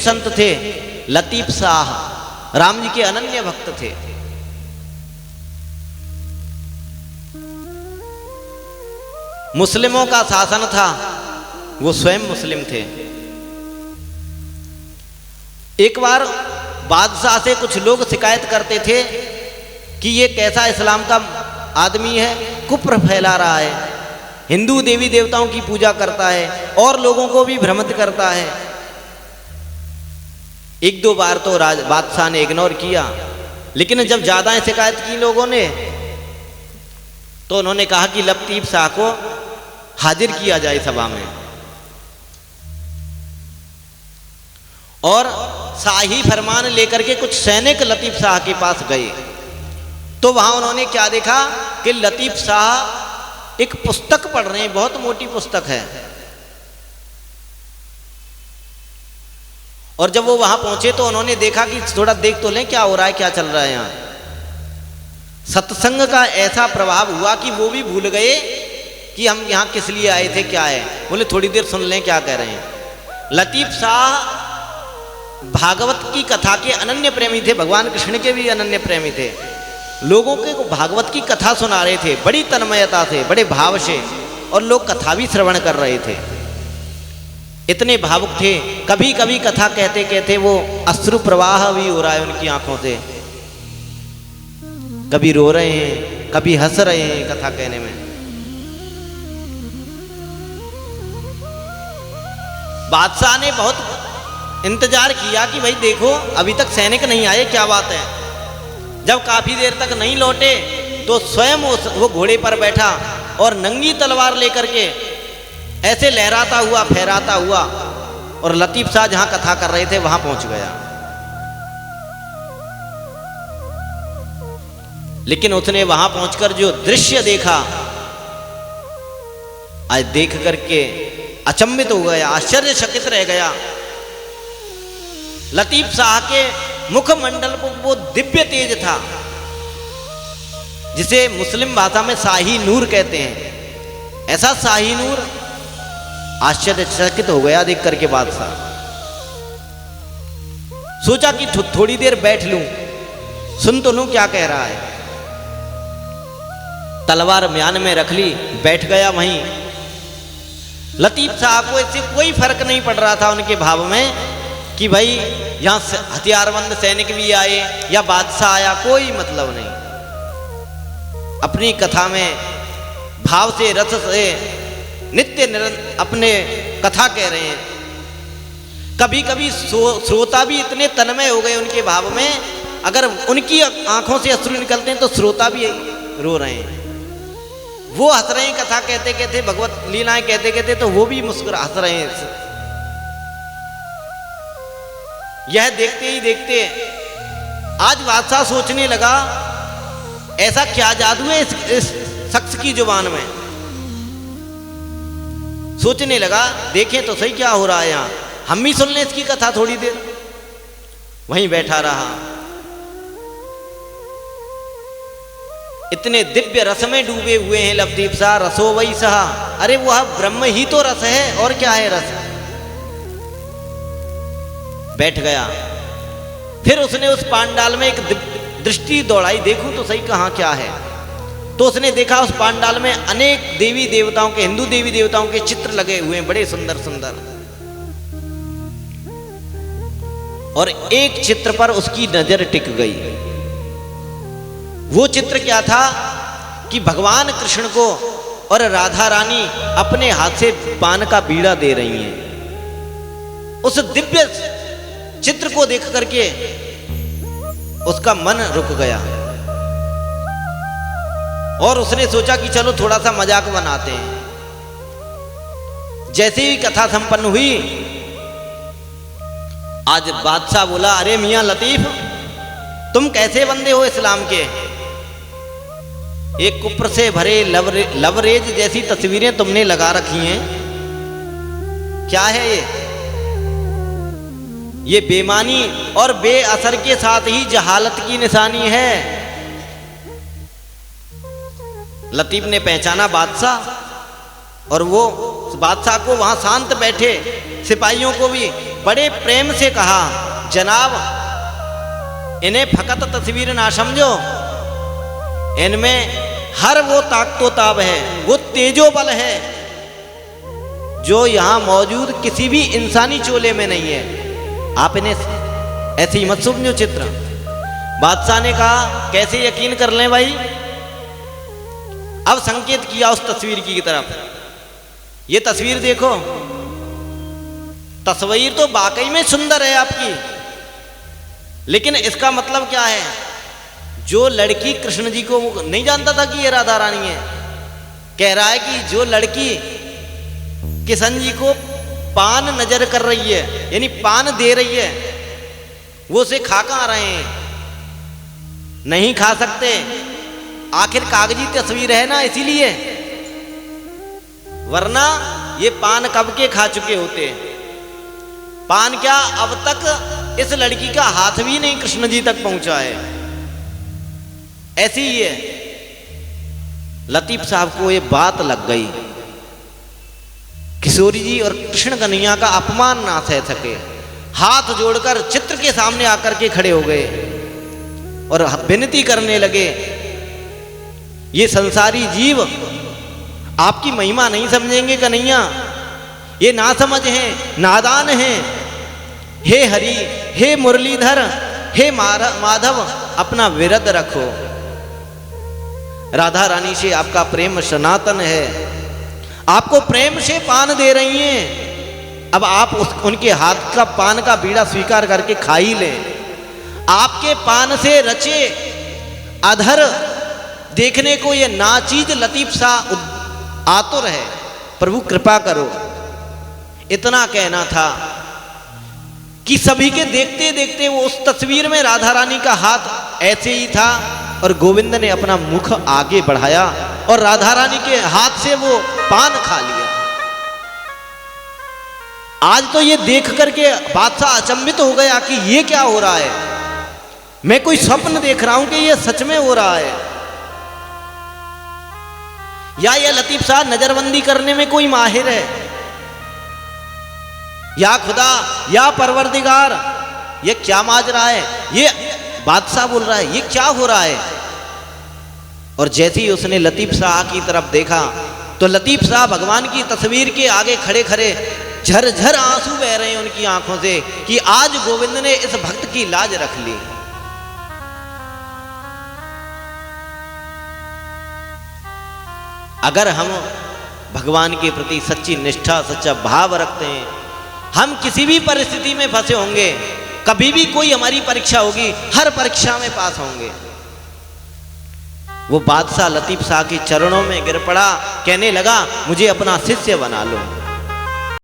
संत थे लतीफ शाह, राम जी के अनन्य भक्त थे। मुस्लिमों का शासन था, वो स्वयं मुस्लिम थे। एक बार बादशाह से कुछ लोग शिकायत करते थे कि ये कैसा इस्लाम का आदमी है, कुफ्र फैला रहा है, हिंदू देवी देवताओं की पूजा करता है और लोगों को भी भ्रमित करता है। एक दो बार तो बादशाह ने इग्नोर किया, लेकिन जब ज्यादा शिकायत की लोगों ने तो उन्होंने कहा कि लतीफ शाह को हाजिर किया जाए सभा में। और शाही फरमान लेकर के कुछ सैनिक लतीफ शाह के पास गए, तो वहां उन्होंने क्या देखा कि लतीफ शाह एक पुस्तक पढ़ रहे हैं, बहुत मोटी पुस्तक है। और जब वो वहां पहुंचे तो उन्होंने देखा कि थोड़ा देख तो लें क्या हो रहा है, क्या चल रहा है यहाँ। सत्संग का ऐसा प्रभाव हुआ कि वो भी भूल गए कि हम यहाँ किस लिए आए थे, क्या है। बोले थोड़ी देर सुन लें क्या कह रहे हैं। लतीफ शाह भागवत की कथा के अनन्य प्रेमी थे, भगवान कृष्ण के भी अनन्य प्रेमी थे। लोगों के भागवत की कथा सुना रहे थे बड़ी तन्मयता से, बड़े भाव से, और लोग कथा भी श्रवण कर रहे थे। इतने भावुक थे, कभी कभी कथा कहते कहते वो अश्रु प्रवाह भी हो रहा है उनकी आंखों से, कभी रो रहे हैं, कभी हंस रहे हैं कथा कहने में। बादशाह ने बहुत इंतजार किया कि भाई देखो अभी तक सैनिक नहीं आए, क्या बात है। जब काफी देर तक नहीं लौटे तो स्वयं वो घोड़े पर बैठा और नंगी तलवार लेकर के ऐसे लहराता हुआ फहराता हुआ और लतीफ शाह जहां कथा कर रहे थे वहां पहुंच गया। लेकिन उसने वहां पहुंचकर जो दृश्य देखा, आज देख करके अचंभित हो गया, आश्चर्यचकित रह गया। लतीफ शाह के मुखमंडल को वो दिव्य तेज था, जिसे मुस्लिम भाषा में शाही नूर कहते हैं। ऐसा शाही नूर, आश्चर्यचकित हो गया देख करके बादशाह। सोचा कि थोड़ी देर बैठ लूं, सुन तो लूं क्या कह रहा है। तलवार म्यान में रख ली, बैठ गया वहीं। लतीफ शाह को इससे कोई फर्क नहीं पड़ रहा था उनके भाव में कि भाई यहां हथियारबंद सैनिक भी आए या बादशाह आया, कोई मतलब नहीं। अपनी कथा में भाव से, रस से नित्य निरंतर अपने कथा कह रहे हैं। कभी कभी श्रोता भी इतने तन्मय हो गए उनके भाव में, अगर उनकी आंखों से अश्रु निकलते हैं तो श्रोता भी रो रहे हैं। वो हंस रहे हैं कथा कहते कहते, भगवत लीलाएं कहते कहते, तो वो भी मुस्कुरा हंस रहे हैं। यह देखते ही देखते आज बादशाह सोचने लगा ऐसा क्या जादू है इस शख्स की जुबान में। सोचने लगा देखें तो सही क्या हो रहा है यहाँ, हम भी सुन लें इसकी कथा थोड़ी देर। वहीं बैठा रहा। इतने दिव्य रस में डूबे हुए हैं लतीफ शाह, रसो वही सहा। अरे वह ब्रह्म ही तो रस है, और क्या है रस। बैठ गया। फिर उसने उस पांडाल में एक दृष्टि दौड़ाई, देखूं तो सही कहां क्या है। तो उसने देखा उस पांडाल में अनेक देवी देवताओं के, हिंदू देवी देवताओं के चित्र लगे हुए हैं, बड़े सुंदर सुंदर। और एक चित्र पर उसकी नजर टिक गई। वो चित्र क्या था कि भगवान कृष्ण को और राधा रानी अपने हाथ से पान का बीड़ा दे रही हैं। उस दिव्य चित्र को देख करके उसका मन रुक गया और उसने सोचा कि चलो थोड़ा सा मजाक बनाते हैं। जैसे ही कथा संपन्न हुई, आज बादशाह बोला, अरे मियां लतीफ, तुम कैसे बंदे हो इस्लाम के। एक कुप्र से भरे लवरेज जैसी तस्वीरें तुमने लगा रखी हैं, क्या है ये बेमानी और बेअसर के साथ ही जहालत की निशानी है। लतीफ ने पहचाना बादशाह, और वो बादशाह को वहां शांत बैठे सिपाहियों को भी बड़े प्रेम से कहा, जनाब इन्हें फकत तस्वीर ना समझो, इनमें हर वो ताकतो ताब है, वो तेजो बल है जो यहां मौजूद किसी भी इंसानी चोले में नहीं है। आप इन्हें ऐसे ही मत समझो चित्र। बादशाह ने कहा कैसे यकीन कर लें भाई। अब संकेत किया उस तस्वीर की तरफ, ये तस्वीर देखो, तस्वीर तो वाकई में सुंदर है आपकी, लेकिन इसका मतलब क्या है? जो लड़की कृष्ण जी को नहीं जानता था कि ये राधा रानी है, कह रहा है कि जो लड़की किशन जी को पान नजर कर रही है, यानी पान दे रही है, वो उसे खा कहां रहे हैं? नहीं खा सकते, आखिर कागजी तस्वीर है ना, इसीलिए, वरना ये पान कब के खा चुके होते। पान क्या, अब तक इस लड़की का हाथ भी नहीं कृष्ण जी तक पहुंचा है। ऐसी ही है। लतीफ साहब को ये बात लग गई, किशोरी जी और कृष्ण कन्हैया का अपमान ना सह सके, हाथ जोड़कर चित्र के सामने आकर के खड़े हो गए और विनती करने लगे, ये संसारी जीव आपकी महिमा नहीं समझेंगे कन्हैया, ये ना समझ हैं, नादान हैं। हे हरि, हे मुरलीधर, हे माधव, अपना विरद रखो। राधा रानी से आपका प्रेम सनातन है, आपको प्रेम से पान दे रही हैं, अब आप उनके हाथ का पान का बीड़ा स्वीकार करके खा ही लें। आपके पान से रचे अधर देखने को ये नाचीज लतीफ सा आतुर है, प्रभु कृपा करो। इतना कहना था कि सभी के देखते देखते वो उस तस्वीर में राधा रानी का हाथ ऐसे ही था और गोविंद ने अपना मुख आगे बढ़ाया और राधा रानी के हाथ से वो पान खा लिया। आज तो ये देख करके बादशाह अचंभित हो गया कि ये क्या हो रहा है, मैं कोई स्वप्न देख रहा हूं कि ये सच में हो रहा है, या ये लतीफ साहब नजरबंदी करने में कोई माहिर है, या खुदा या परवरदिगार, ये क्या माजरा है, ये बादशाह बोल रहा है, ये क्या हो रहा है। और जैसे ही उसने लतीफ शाह की तरफ देखा तो लतीफ शाह भगवान की तस्वीर के आगे खड़े खड़े झरझर आंसू बह रहे हैं उनकी आंखों से कि आज गोविंद ने इस भक्त की लाज रख ली। अगर हम भगवान के प्रति सच्ची निष्ठा, सच्चा भाव रखते हैं, हम किसी भी परिस्थिति में फंसे होंगे, कभी भी कोई हमारी परीक्षा होगी, हर परीक्षा में पास होंगे। वो बादशाह लतीफ शाह के चरणों में गिर पड़ा, कहने लगा मुझे अपना शिष्य बना लो।